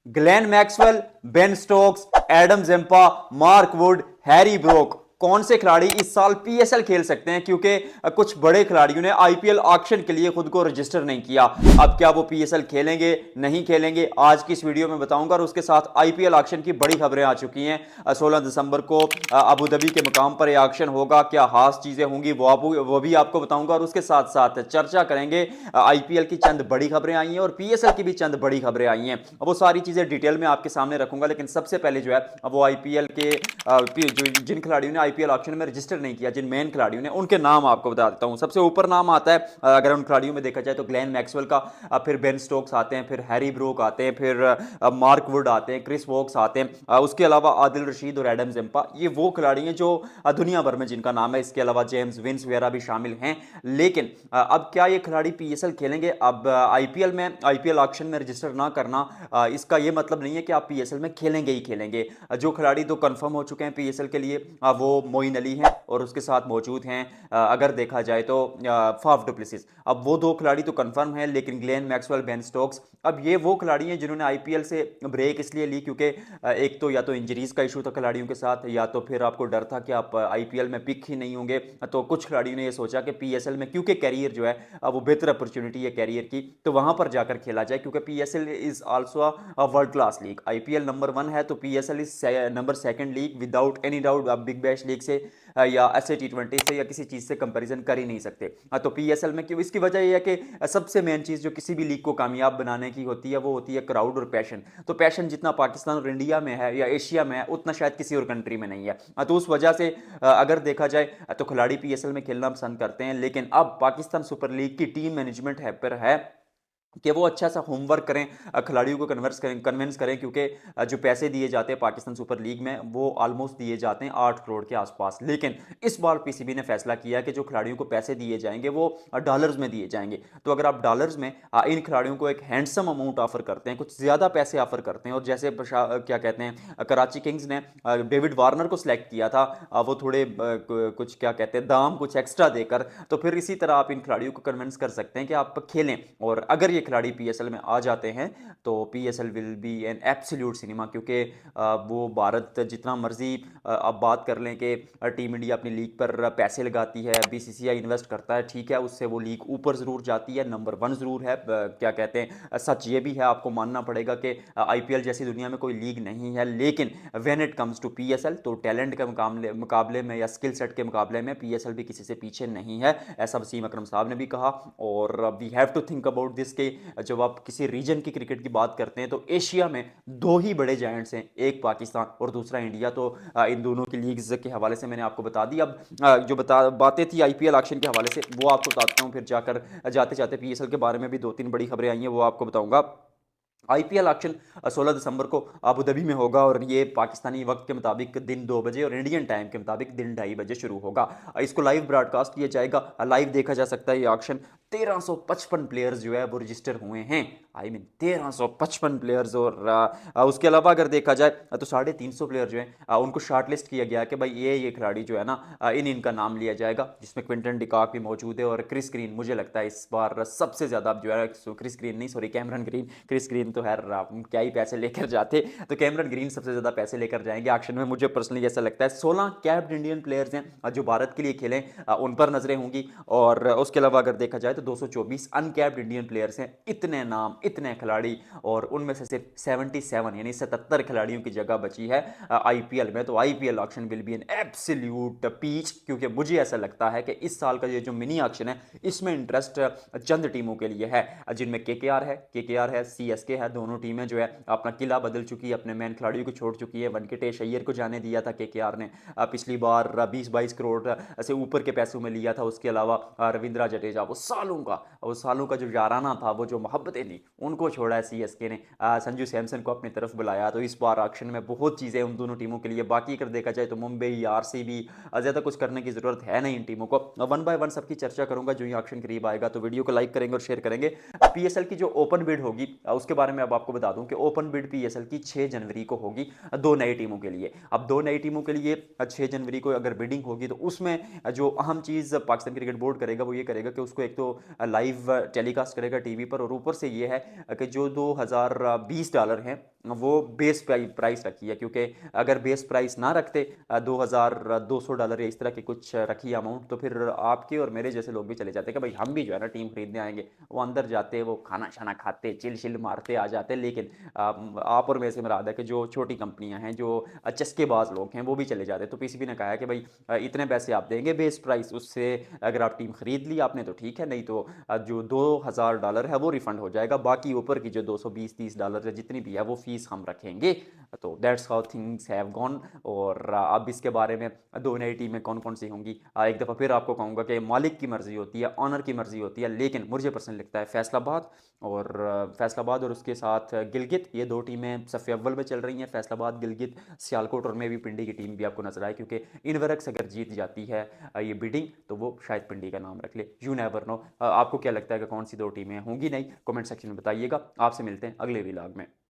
Glenn Maxwell, Ben Stokes, Adam Zampa, Mark Wood, Harry Brook, कौन से खिलाड़ी इस साल पीएसएल खेल सकते हैं? क्योंकि कुछ बड़े खिलाड़ियों ने आईपीएल ऑक्शन के लिए खुद को रजिस्टर नहीं किया। अब क्या वो पीएसएल खेलेंगे, नहीं खेलेंगे, आज की इस वीडियो में बताऊंगा। और उसके साथ आईपीएल ऑक्शन की बड़ी खबरें आ चुकी हैं। 16 दिसंबर को अबू धाबी के मुकाम पर यह ऑक्शन होगा। क्या खास चीजें होंगी वो भी आपको बताऊंगा। और उसके साथ साथ चर्चा करेंगे आईपीएल की चंद बड़ी खबरें आई हैं और पीएसएल की भी चंद बड़ी खबरें आई हैं। वो सारी चीजें डिटेल में आपके सामने रखूंगा। लेकिन सबसे पहले जो है वो आईपीएल के जो जिन खिलाड़ियों ने आईपीएल ऑक्शन में रजिस्टर नहीं किया, जिन मेन खिलाड़ियों ने, उनके नाम आपको बता देता हूं। सबसे ऊपर नाम आता है अगर उन खिलाड़ियों में देखा जाए तो ग्लेन मैक्सवेल का, फिर बेन स्टोक्स आते हैं, फिर हैरी ब्रोक आते हैं, फिर मार्क वुड आते हैं, क्रिस वोक्स आते हैं, उसके अलावा आदिल रशीद और एडम जेम्पा। ये वो खिलाड़ी हैं जो दुनिया भर में जिनका नाम है। इसके अलावा जेम्स विंस वगैरह भी शामिल हैं। लेकिन अब क्या ये खिलाड़ी पीएसएल खेलेंगे? अब आईपीएल में, आईपीएल ऑक्शन में रजिस्टर ना करना इसका ये मतलब नहीं है कि आप पीएसएल में खेलेंगे ही खेलेंगे। जो खिलाड़ी तो कंफर्म हो चुके हैं पीएसएल के लिए वो मोइन अली हैं और उसके साथ मौजूद हैं अगर देखा जाए तो फाफ डुप्लेसिस। अब वो दो खिलाड़ी तो कंफर्म हैं। लेकिन ग्लेन मैक्सवेल, बेन स्टोक्स, अब ये वो खिलाड़ी हैं जिन्होंने आईपीएल से ब्रेक इसलिए ली क्योंकि एक तो या तो इंजरीज का इशू था खिलाड़ियों के साथ, या तो फिर आपको डर था कि आप आईपीएल में पिक ही नहीं होंगे। तो कुछ खिलाड़ियों ने ये सोचा कि पीएसएल में, क्योंकि कैरियर जो है वो बेहतर अपॉर्चुनिटी है कैरियर की, तो वहां पर जाकर खेला जाए। क्योंकि PSL is also world class league. IPL number 1 है तो PSL is number 2 league, without any doubt. आप बिग बैश लीग से या ऐसे टी20 से या किसी चीज से कंपैरिजन कर ही नहीं सकते। तो पीएसएल में क्यों? इसकी वजह यह है कि सबसे मेन चीज जो किसी भी लीग को कामयाब बनाने की होती है वो होती है क्राउड और पैशन। तो पैशन जितना पाकिस्तान और इंडिया में है या एशिया में है उतना शायद किसी और कंट्री में नहीं है। तो उस वजह से अगर देखा जाए तो खिलाड़ी पीएसएल में खेलना पसंद करते हैं। लेकिन अब पाकिस्तान सुपर लीग की टीम मैनेजमेंट है पर है कि वो अच्छा सा होमवर्क करें, खिलाड़ियों को कन्विंस करें। क्योंकि जो पैसे दिए जाते हैं पाकिस्तान सुपर लीग में वो ऑलमोस्ट दिए जाते हैं 8 करोड़ के आसपास। लेकिन इस बार पीसीबी ने फैसला किया कि जो खिलाड़ियों को पैसे दिए जाएंगे वो डॉलर्स में दिए जाएंगे। तो अगर आप डॉलर्स में इन खिलाड़ियों को एक हैंडसम अमाउंट ऑफर करते हैं, कुछ ज़्यादा पैसे ऑफर करते हैं, और जैसे क्या कहते हैं कराची किंग्स ने डेविड वार्नर को सिलेक्ट किया था, वो थोड़े कुछ क्या कहते हैं दाम कुछ एक्स्ट्रा देकर, तो फिर इसी तरह आप इन खिलाड़ियों को कन्विंस कर सकते हैं कि आप खेलें। और अगर ये खिलाड़ी पीएसएल में आ जाते हैं तो PSL will be an absolute cinema. क्योंकि वो भारत जितना मर्जी अब बात कर लें कि टीम इंडिया अपनी लीग पर पैसे लगाती है, बीसीसीआई इन्वेस्ट करता है, ठीक है, उससे वो लीग ऊपर ज़रूर जाती है, नंबर 1 ज़रूर है। क्या कहते हैं सच ये भी है, आपको मानना पड़ेगा कि आईपीएल जैसी दुनिया में कोई लीग नहीं है। लेकिन when it comes to PSL तो टैलेंट के मुकाबले में या स्किल सेट के मुकाबले में पीएसएल भी किसी से पीछे नहीं है। ऐसा वसीम अकरम साहब ने भी कहा। और we have to think about this के जब आप किसी रीजन की क्रिकेट की बात करते हैं तो एशिया में दो ही बड़े जायंट्स हैं, एक पाकिस्तान और दूसरा इंडिया। तो इन दोनों की लीग्स के हवाले से मैंने आपको बता दी। अब जो बातें थी आईपीएल ऑक्शन के हवाले से वो आपको बताता हूं, फिर जाकर जाते जाते पीएसएल के बारे में भी 2-3 बड़ी खबरें आई हैं वो आपको बताऊंगा। आईपीएल ऑक्शन 16 दिसंबर को अबू धाबी में होगा और ये पाकिस्तानी वक्त के मुताबिक दिन 2 बजे और इंडियन टाइम के मुताबिक दिन 2:30 बजे शुरू होगा। इसको लाइव ब्रॉडकास्ट किया जाएगा, लाइव देखा जा सकता है ये ऑक्शन। 1355 प्लेयर्स जो है वो रजिस्टर हुए हैं। I mean 1355 players. और उसके अलावा अगर देखा जाए तो 350 प्लेयर जो है उनको शॉर्टलिस्ट किया गया कि भाई ये खिलाड़ी जो है ना इनका नाम लिया जाएगा, जिसमें क्विंटन डिकॉक भी मौजूद है और क्रिस ग्रीन। मुझे लगता है इस बार सबसे ज़्यादा जो है क्रिस ग्रीन नहीं, sorry, Cameron Green. Chris Green तो खैर क्या ही पैसे लेकर जाते, तो कैमरन ग्रीन सबसे ज़्यादा पैसे लेकर जाएंगे ऑक्शन में। मुझे पर्सनली ऐसा लगता है 16 कैप्ड इंडियन प्लेयर्स हैं जो भारत के लिए खेलें, उन पर नजरें होंगी। और उसके अलावा अगर देखा जाए तो 224 अनकैप्ड इंडियन प्लेयर्स हैं। इतने नाम, इतने खिलाड़ी, और उनमें से सिर्फ 77 यानी 77 खिलाड़ियों की जगह बची है आईपीएल में। तो IPL auction will be an absolute peach. क्योंकि मुझे ऐसा लगता है कि इस साल का ये जो मिनी ऑक्शन है इसमें इंटरेस्ट चंद टीमों के लिए है, जिनमें केकेआर है, सीएसके है। दोनों टीमें जो है अपना किला बदल चुकी है, अपने मेन खिलाड़ियों को छोड़ चुकी है। वेंकटेश अय्यर को जाने दिया था केकेआर ने पिछली बार 20-22 करोड़ से ऊपर के पैसों में लिया था। उसके अलावा रविंद्रा जडेजा, वो सालों का जो याराना था, वो जो मोहब्बतें थी, उनको छोड़ा है सीएसके ने। संजू सैमसन को अपनी तरफ बुलाया। तो इस बार ऑक्शन में बहुत चीज़ें उन दोनों टीमों के लिए। बाकी अगर देखा जाए तो मुंबई, आरसीबी, ज़्यादा कुछ करने की जरूरत है नहीं इन टीमों को। वन बाय वन सबकी चर्चा करूंगा जो ये ऑक्शन करीब आएगा। तो वीडियो को लाइक करेंगे और शेयर करेंगे। पीएसएल की जो ओपन बिड होगी उसके बारे में अब आपको बता दूं कि ओपन बिड पीएसएल की 6 जनवरी को होगी दो नई टीमों के लिए। अब दो नई टीमों के लिए 6 जनवरी को अगर बिडिंग होगी तो उसमें जो अहम चीज़ पाकिस्तान क्रिकेट बोर्ड करेगा वो ये करेगा कि उसको एक तो लाइव टेलीकास्ट करेगा टीवी पर, और ऊपर से ये है कि जो $2020 हैं वो बेस प्राइस रखी है, क्योंकि अगर बेस प्राइस ना रखते $2,200 या इस तरह की कुछ रखी अमाउंट, तो फिर आपके और मेरे जैसे लोग भी चले जाते कि भाई हम भी जो है ना टीम खरीदने आएंगे। वो अंदर जाते, वो खाना शाना खाते, चिल चिल मारते आ जाते। लेकिन आप और मेरे से मुराद है कि जो छोटी कंपनियां हैं, जो चस्केबाज लोग हैं, वो भी चले जाते। तो पीसीबी ने कहा है कि भाई इतने पैसे आप देंगे बेस प्राइस, उससे अगर आप टीम खरीद ली आपने तो ठीक है, नहीं तो जो $2,000 है वो रिफंड हो जाएगा। बाकी ऊपर की जो $220 या जितनी भी है वो फीस हम रखेंगे। तो that's how things have gone. और अब इसके बारे में दो नई टीमें कौन कौन सी होंगी, एक दफ़ा फिर आपको कहूँगा कि मालिक की मर्ज़ी होती है, ऑनर की मर्ज़ी होती है, लेकिन मुझे पर्सनली लगता है फैसलाबाद और फैसलाबाद और उसके साथ गिलगित, ये दो टीमें सफ़े अव्वल में चल रही हैं। फैसलाबाद, गिलगित, सियालकोट और मे भी पिंडी की टीम भी आपको नजर आए, क्योंकि इनवरक्स अगर जीत जाती है ये बिडिंग, तो वो शायद पिंडी का नाम रख ले। You never know. आपको क्या लगता है कि कौन सी दो टीमें होंगी? नहीं, कमेंट सेक्शन में बताइएगा। आपसे मिलते हैं अगले व्लॉग में।